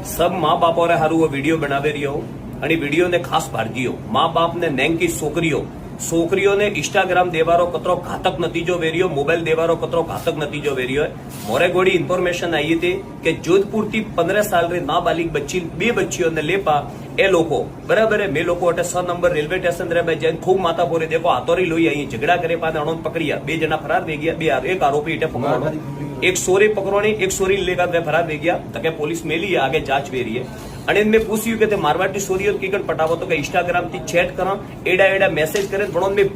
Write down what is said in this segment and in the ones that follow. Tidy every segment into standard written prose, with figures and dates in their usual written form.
सब माँ बाप और हारू वो वीडियो बनावे रही हो અને વિડીયોને ખાસ ભારજીઓ મા બાપને નેંકી છોકરીઓને ઇન્સ્ટાગ્રામ દેવારો કતરો ઘાતક નતીજો વેર્યો મોબાઈલ દેવારો કતરો ઘાતક નતીજો વેર્યો મોરે गोड़ी इन्फॉर्मेशन आई थी कि जोधपुर थी 15 साल रे नाबालिग बच्ची बे बच्चियों ने लेपा ए लोको बराबर है मे लोको अटे 100 नंबर रेलवे स्टेशन रे जैन खूब माता पोरे देखो हाथोरी लोई आई झगड़ा करे पाने अणोन पकड़िया बे जना फरार वे गया बे एक आरोपी इटे पकड़ो एक सोरी पकड़ोनी एक सोरी लेकर फरार वे गया तके पुलिस मेली आगे जांच वे रही है અને મેં પૂછ્યું કે તે મારવાડી સોરીઓ કીકણ પટાવો તો કે ઇન્સ્ટાગ્રામ થી ચેટ કરો એડા મેસેજ કરે પણ મેં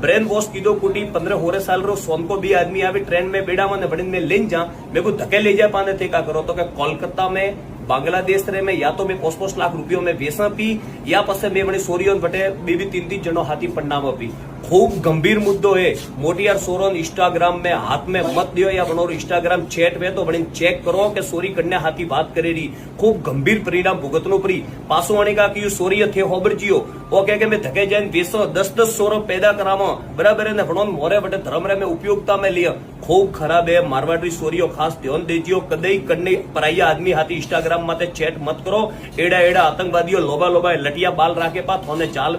ब्रेन वॉश कीधो कुटी 15 साल रो सोन को भी आदमी आवे ट्रेन में बेड़ा में बड़े में लेन जा मेरे को धक्के ले जा पाने थे क्या करो तो कि कोलकाता में बांग्लादेश रे में या तो मैं 5 लाख रुपयों में वेसा पी या पसे मैं बड़ी सोरियों बटे बे 3 जनो हाथी पन्नामा पी खूब गंभीर मुद्दो है मोटियार सोरोन इंस्टाग्राम में हाथ में मत दियो या बनोर इंस्टाग्राम चैट में तो बड़ी चेक करो कि सोरी कन्या हाथी बात करे रही खूब गंभीर परिणाम भुगतनो परी पासो आने का कि सोरी थे होबर जियो वो कह के मैं धके जाइन वेसो 10 सोरो पैदा करामो बराबर है बनोन मोरे बटे धर्म रे में उपयोगिता में लिया खूब खराब है मारवाड़ी सोरियो खास ध्यान देजियो कदई कन्ने पराया आदमी हाथी इंस्टाग्राम माते चैट मत करो एड़ा आतंकवादियों लोबा लटिया बाल राखे पा थोने चाल